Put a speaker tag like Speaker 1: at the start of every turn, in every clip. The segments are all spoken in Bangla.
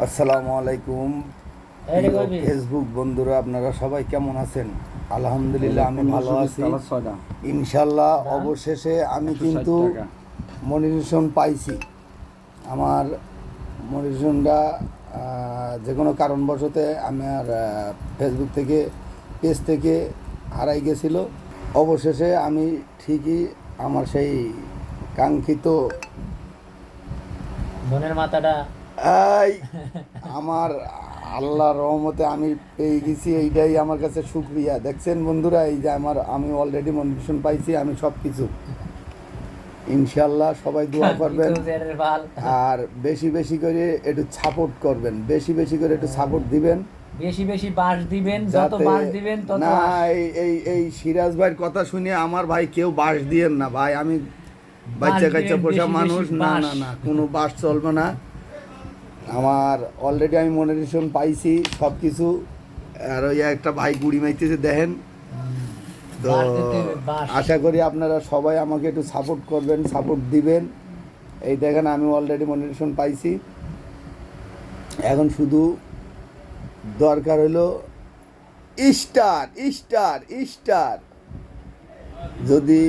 Speaker 1: আসসালামু আলাইকুম প্রিয় ফেসবুক বন্ধুরা, আপনারা সবাই কেমন আছেন? আলহামদুলিল্লাহ আমি ভালো আছি ইনশাল্লাহ। অবশেষে আমি কিন্তু মনিটেশন পাইছি। আমার মনিটেশনটা যে কোনো কারণবশত আমার ফেসবুক থেকে পেজ থেকে হারাই গেছিল। অবশেষে আমি ঠিকই আমার সেই কাঙ্ক্ষিত
Speaker 2: মনের মাথাটা
Speaker 1: আমার আল্লাহর রহমতে আমি পেয়ে গেছি। এইটাই আমার কাছে শুকরিয়া। দেখছেন বন্ধুরা, এই যে আমি অলরেডি মনিটেশন পাইছি। আমি সব কিছু ইনশাল্লাহ সবাই দোয়া করবেন আর বেশি বেশি করে একটু সাপোর্ট করবেন, বেশি বেশি করে একটু সাপোর্ট দিবেন,
Speaker 2: বেশি বেশি বাস দিবেন। যত বাস দিবেন তত
Speaker 1: না। এই সিরাজ ভাইয়ের কথা শুনে আমার ভাই কেউ বাস দিয়েন না ভাই। আমি বাচ্চা কাচ্চা পোষা মানুষ, না না না, কোনো বাস চলবে না। আমার অলরেডি আমি মনিটেশন পাইছি সব কিছু। আর ওই একটা ভাই গুড়ি মাইতেছে দেখেন তো। আশা করি আপনারা সবাই আমাকে একটু সাপোর্ট করবেন, সাপোর্ট দিবেন। এই দেখেন আমি অলরেডি মনিটেশন পাইছি। এখন শুধু দরকার হলো স্টার স্টার স্টার। যদি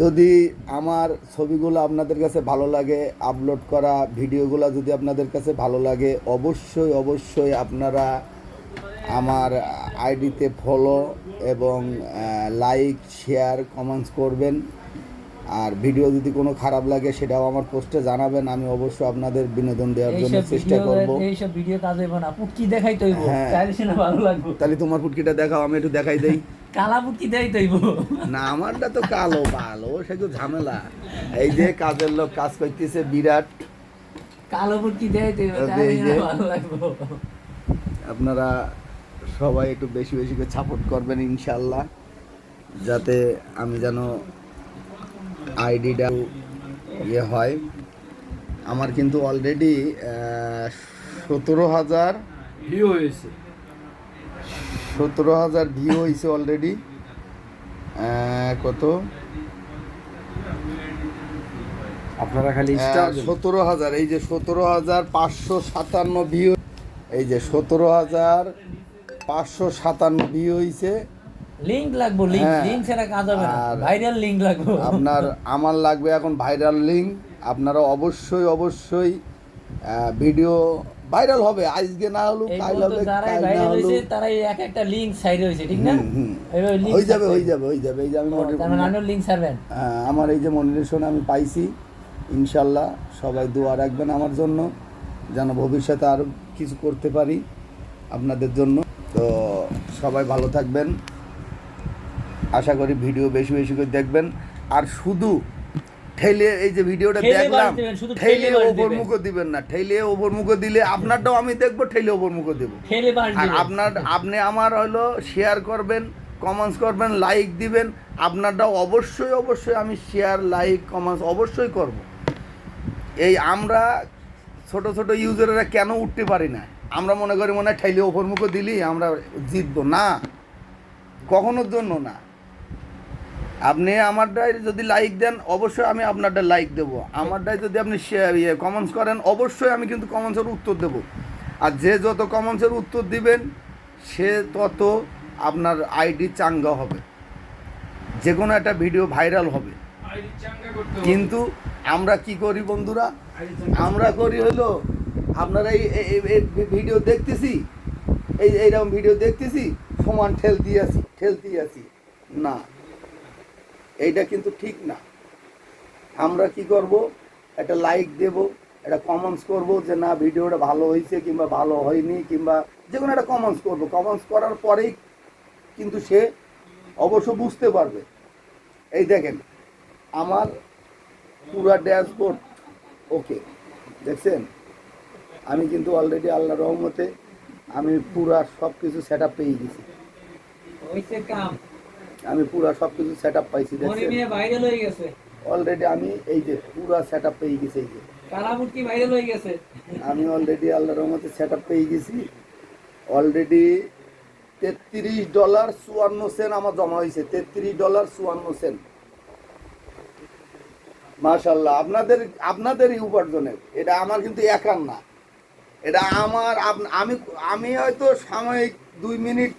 Speaker 1: যদি আমার ছবিগুলো আপনাদের কাছে ভালো লাগে, আপলোড করা ভিডিওগুলো যদি আপনাদের কাছে ভালো লাগে, অবশ্যই অবশ্যই আপনারা আমার আইডিতে ফলো এবং লাইক শেয়ার কমেন্টস করবেন। আর ভিডিও যদি কোনো খারাপ লাগে সেটাও আমার পোস্টে জানাবেন। আমি অবশ্যই আপনাদের বিনোদন দেওয়ার জন্য চেষ্টা করব।
Speaker 2: এইসব ভিডিও কাজ হইব না, পুটকি দেখাই তৈব, তাহলে সেটা ভালো লাগবে।
Speaker 1: তাহলে তোমার পুটকিটা দেখাও, আমি একটু দেখাই দেই।
Speaker 2: কালা পুটকি দেখাই তৈব
Speaker 1: না, আমারটা তো কালো ভালো, সে তো ঝামেলা। এই যে কাজের লোক কাজ করতেছে বিরাট,
Speaker 2: কালো পুটকি দেখাই তৈব, তাহলে ভালো লাগবে।
Speaker 1: আপনারা সবাই একটু বেশি বেশি করে সাপোর্ট করবেন ইনশাল্লাহ, যাতে আমি যেন আইডিটা ইয়ে হয়। আমার কিন্তু অলরেডি 17,000
Speaker 3: ভিউ হয়েছে,
Speaker 1: 17,000 ভিউ হয়েছে অলরেডি। কত
Speaker 3: আপনারা খালি
Speaker 1: 17,000, এই যে 17,557 ভিউ, এই যে 17,557 ভিউ হয়েছে।
Speaker 2: লিংক লাগবে, লিংক ছাড়া কাজ হবে না, ভাইরাল লিংক লাগবে
Speaker 1: আমার লাগবে এখন ভাইরাল লিংক। আপনারা অবশ্যই অবশ্যই ভিডিও ভাইরাল হবে, আজকে না হলো কাল হবে,
Speaker 2: যারাই ভাইরাল হইছে তারাই এক একটা লিংক সাইড হইছে, ঠিক না?
Speaker 1: হয়ে যাবে হয়ে যাবে হয়ে যাবে। এই যে আমি
Speaker 2: লিংক ছাড়বেন।
Speaker 1: আমার এই যে মনিটেশন আমি পাইছি ইনশাল্লাহ। সবাই দোয়া রাখবেন আমার জন্য, যেন ভবিষ্যতে আরও কিছু করতে পারি আপনাদের জন্য। তো সবাই ভালো থাকবেন, আশা করি ভিডিও বেশি বেশি করে দেখবেন। আর শুধু ঠেলে, এই যে ভিডিওটা দেখলাম, ঠেলে ওপরমুখও দিবেন না। ঠেলে ওপরমুখও দিলে আপনারটাও আমি দেখবো, ঠেলে ওপরমুখও দেবো। আর আপনি আমার হলো শেয়ার করবেন, কমেন্টস করবেন, লাইক দিবেন। আপনারটাও অবশ্যই অবশ্যই আমি শেয়ার লাইক কমেন্টস অবশ্যই করব। এই আমরা ছোট ছোট ইউজাররা কেন উঠতে পারি না? আমরা মনে করি মনে হয় ঠেলে ওপরমুখও দিলি আমরা জিতবো না, কখনোর জন্য না। আপনি আমারটায় যদি লাইক দেন অবশ্যই আমি আপনারটা লাইক দেবো। আমারটায় যদি আপনি কমেন্টস করেন অবশ্যই আমি কিন্তু কমেন্টসের উত্তর দেবো। আর যে যত কমেন্টসের উত্তর দিবেন সে তত আপনার আইডি চাঙ্গা হবে, যে কোনো একটা ভিডিও ভাইরাল হবে। কিন্তু আমরা কি করি বন্ধুরা, আমরা করি হলো আপনারা এই ভিডিও দেখতেছি, এইরকম ভিডিও দেখতেছি, সমান ঠেলতেই আছি না, এইটা কিন্তু ঠিক না। আমরা কি করব, একটা লাইক দেব, একটা কমেন্টস করব যে না ভিডিওটা ভালো হয়েছে কিংবা ভালো হয়নি, কিংবা যে কোনো একটা কমেন্টস করব। কমেন্টস করার পরেই কিন্তু সে অবশ্য বুঝতে পারবে। এই দেখেন আমার পুরা ড্যাশবোর্ড ওকে, দেখছেন? আমি কিন্তু অলরেডি আল্লাহর রহমতে আমি পুরা সব কিছু সেট আপ পেয়ে গেছি। আমি পুরা সব কিছু সেট আপ পাইছি, দেখছেন? অলরেডি আমি এই যে পুরা সেট আপ পেয়ে গেছি। এই যে আমি অলরেডি আল্লাহর রহমতে সেট আপ পেয়ে গেছি। অলরেডি $33.54 আমার জমা হয়েছে, $33.54। মাশাআল্লাহ, আপনাদেরই উপার্জনের, এটা আমার কিন্তু একার না। এটা আমার আমি আমি হয়তো সাময়িক 2 মিনিট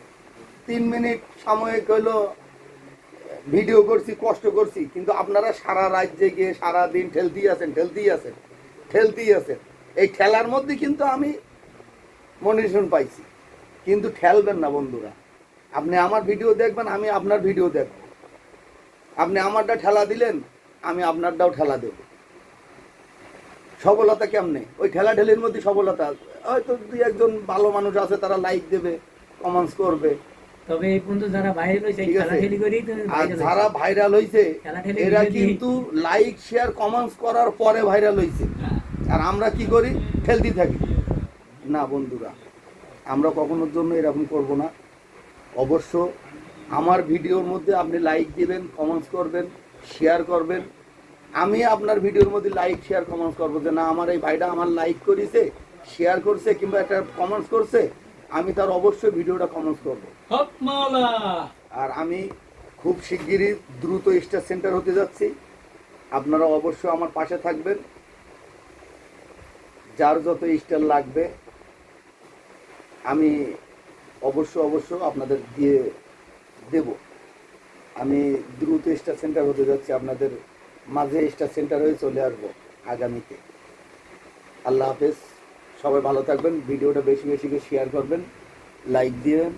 Speaker 1: 3 মিনিট সাময়িক হলো ভিডিও করছি, কষ্ট করছি, কিন্তু আপনারা সারা রাত জেগে সারাদিন ঠেলতেই আছেন। এই ঠেলার মধ্যে কিন্তু আমি মনিটরেশন পাইছি, কিন্তু ঠেলবেন না বন্ধুরা। আপনি আমার ভিডিও দেখবেন, আমি আপনার ভিডিও দেখব। আপনি আমারটা ঠেলা দিলেন, আমি আপনারটাও ঠেলা দেব। সফলতা কেমনে? ওই ঠেলাঠেলির মধ্যে সফলতা আছে। হয়তো 2-1 জন ভালো মানুষ আছে, তারা লাইক দেবে, কমেন্টস করবে।
Speaker 2: তবে এই পর্যন্ত যারা ভাইরাল হয়েছে
Speaker 1: ঠিক আছে?
Speaker 2: খেলাখেলি করেই তো
Speaker 1: আর
Speaker 2: viral হয়েছে।
Speaker 1: যারা ভাইরাল হয়েছে
Speaker 2: খেলাঠেলি
Speaker 1: এরা
Speaker 2: video দিয়ে-
Speaker 1: কিন্তু লাইক শেয়ার কমেন্টস করার পরে ভাইরাল হয়েছে। আর আমরা কি করি? ঠেলতে থাকি। না বন্ধুরা, আমরা কখনোর জন্য এরকম করব না। অবশ্য আমার ভিডিওর মধ্যে আপনি লাইক দিবেন, কমেন্টস করবেন, শেয়ার করবেন। আমি আপনার ভিডিওর মধ্যে লাইক শেয়ার কমেন্টস করবো যে না, আমার এই ভাইটা আমার লাইক করেছে, শেয়ার করছে, কিংবা একটা কমেন্টস করছে, আমি তার অবশ্যই ভিডিওটা কমেন্টস করবো।
Speaker 2: হক মাওলা।
Speaker 1: আর আমি খুব শিগগিরই দ্রুত স্টার সেন্টার হতে যাচ্ছি। আপনারা অবশ্যই আমার পাশে থাকবেন। যার যত স্টার লাগবে আমি অবশ্য আপনাদের দিয়ে দেব। আমি দ্রুত স্টার সেন্টার হতে যাচ্ছি, আপনাদের মাঝে স্টার সেন্টার হয়ে চলে আসবো আগামীতে। আল্লাহ হাফেজ, সবাই ভালো থাকবেন। ভিডিওটা বেশি বেশি করে শেয়ার করবেন, লাইক দিবেন।